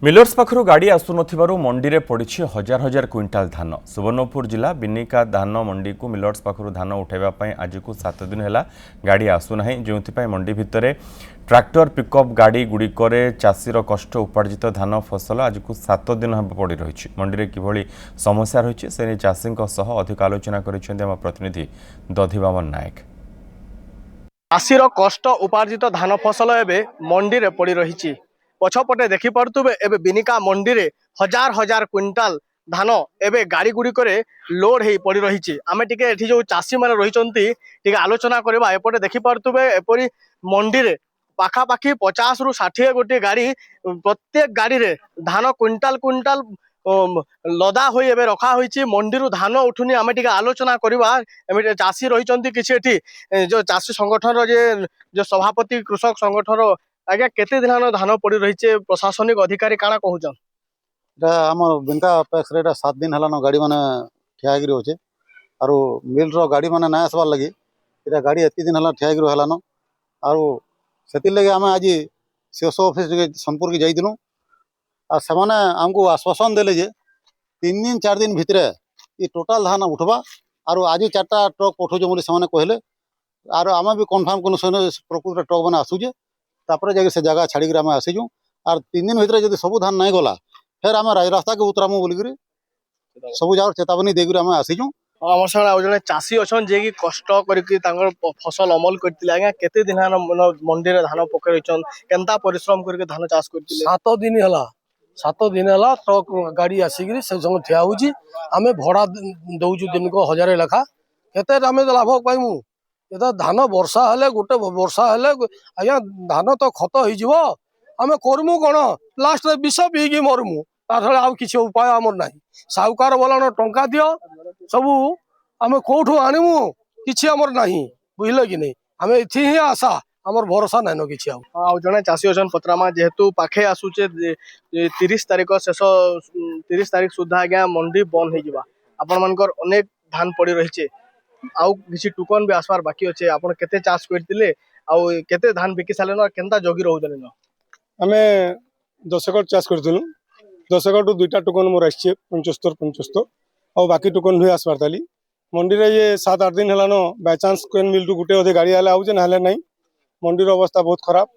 Millers पाखरु गाड़ी आसुनथिबारु मंडी रे पड़िछि हजार हजार क्विंटाल धान। सुवर्णपुर जिला बिनिका धान मंडी को मिलर्स पाखरु धान उठाइबा पई आज को 7 दिन हैला गाड़ी आसुनाही, जोंथिपाई मंडी भितरे ट्रैक्टर पिकअप गाड़ी गुड़िकरे चाषीर कष्ट उपार्जित धान फसल आज को 7 दिन हम पड़ी रही। मंडी रे किभली समस्या रही से ने चाषी अधिक आलोचना करिसेंती हम प्रतिनिधि दधिवामन नायक। चाषीर कष्ट उपार्जित धान फसल एबे मंडी रे पड़ी रही। पछपटे देखि पारुथबे एबे बिनिका मंडी रे हजार हजार क्विंटाल धान एबे गाड़ी गुड़ी करे लोड हेई पड़ी रही। आमे टिके एठी जो चाषी माने रहिचंती टिके आलोचना करबा। एपटे देखि पारुथबे एपरी मंडी रे पाखा पाखी 50 रु 60 गोटे गाड़ी, प्रत्येक गाड़ी रे धान क्विंटाल क्विंटाल लदा होई एबे रखा होईची। मंडी रु धान उठुनी आमे टिके आलोचना करबा। एमे चाषी रहिचंती किछि एठी जो चाषी संगठन रो जे सभापति कृषक संगठन रो आज्ञा केते दिन धान पड़ी रही। प्रशासनिक अधिकारी काଣା कहउछन? आमर बिनका पैक्स रे 7 दिन हलानो गाड़ी माने ठिया गिरी होचे आरो मिल रो गाड़ी माने ना आसबार लगी एटा गाड़ी एति दिन हला ठिया गिरी हलानो आरो सेति लगे आमे आज सीएसओ ऑफिस के संपर्क जाई दिनु आ समाने हमको आश्वासन देले जे 3 दिन 4 दिन भितरे ई टोटल धान उठबा आरो आज 4टा ट्रक पठो जो बोली समाने कहले आरो आमे भी कंफर्म कोन सोने प्रकृत ट्रक बना आसु जे तापर जाके से जगह छाड़ी के आमे आसी जु आर 3 दिन भितरे जदी सब धान नहीं गला फिर आम रास्ता के उतरामु बोलिक सब जगह चेतावनी देकर आम आसीचु। आम संगे जड़े चाषी अच्छा जे कि कष्ट करके फसल अमल करते आज्ञा केते दिन मंडी रे धान पकड़ केनता परिश्रम करके धान चाष करते 7 दिन है 7 दिन है ट्रक गाड़ी आसिक से समय ठिया होची। आमे भड़ा दउचु दिन को 1000 लेखा केते आमे लाभ पाइमु। एदा धान वर्षा हेले गोटे वर्षा हेले आज्ञा धान तो खत हो जिवो आमे करमु कोन लास्ट रे विष पीकी मरमु ताथले आउ किछि उपाय हमर नाही। साहुकार बोलन टंका दियो सबु आमे कोठु आनिमु किछि हमर नाही बुझले कि नहीं। आमे इथि ही आशा हमर भरोसा नाही न किछि आउ जने चाषी अछन पत्रामा जेहेतु पाखे आसुचे 30 तारिख शेष 30 तारिख सुधा आज्ञा मंडी बंद हो जिबा। आपण मानकर अनेक धान पड़ी रहिचे आउ किछि टुकन भी आसबार बाकी अच्छे। आपण केते चाष करतिले आउ केते धान बिकि साले न केनता जोगी रहउतले न? आमे 10 एकड़ चाष करथिलु। 10 एकड़ टू 2टा टोकन मोर आछे 75 और बाकी टोकन हुई आसबार ताली मंडी रे ये 7-8 दिन हलानो बाय चांस कोन मिल टू गुटे ओदे गाड़ी आले आउजे नाले नहीं। मंडी रो अवस्था बहुत खराब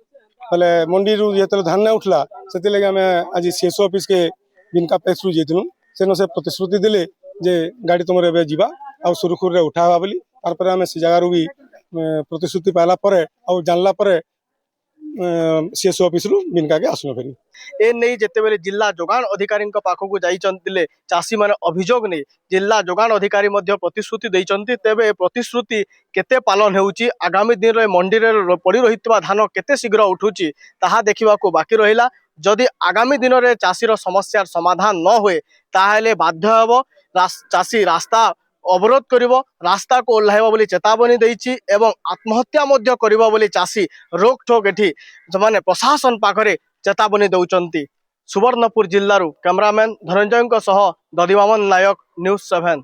हले मंडी रु जेतले धान ना उठला सेति लगे आमे आज सीएसओ ऑफिस के बिनका पैक्स रु जेतिनु सेनो से प्रतिश्रुति दिले जे गाड़ी तुमरे बे जीवा आ सुरखुर रे उठावा बोली तार पर आमे से जगह रु भी प्रतिश्रुति पाला परे आ जानला परे सीएसओ ऑफिस रु बिनका के आसनो फेरी ए नहीं जेते बेले जिला जोगान अधिकारी पाखक जाइले चाषी माने अभियोग नहीं जिला जोगान अधिकारी मध्य प्रतिश्रुति दैचंती। तेबे प्रतिश्रुति केते पालन हेउची आगामी दिन रे मंडी रे पड़ी रहितबा धान केते शीघ्र उठुची ताहा देखिबा को बाकी रहिला। जदि आगामी दिन रे चाषीर समस्यार समाधान न होए ताहेले बाध्य हेबो चाषी रास्ता अवरोध करिवो, रास्ता को ओल्हाइबो बोली चेतावनी देइछि एवं आत्महत्या मध्य करिवो बोली चाषी रोक ठोक एठी माने प्रशासन पाखरे चेतावनी दउचंती। सुवर्णपुर जिल्लारू कैमरामैन धनंजय सह दधिवामन नायक, न्यूज 7।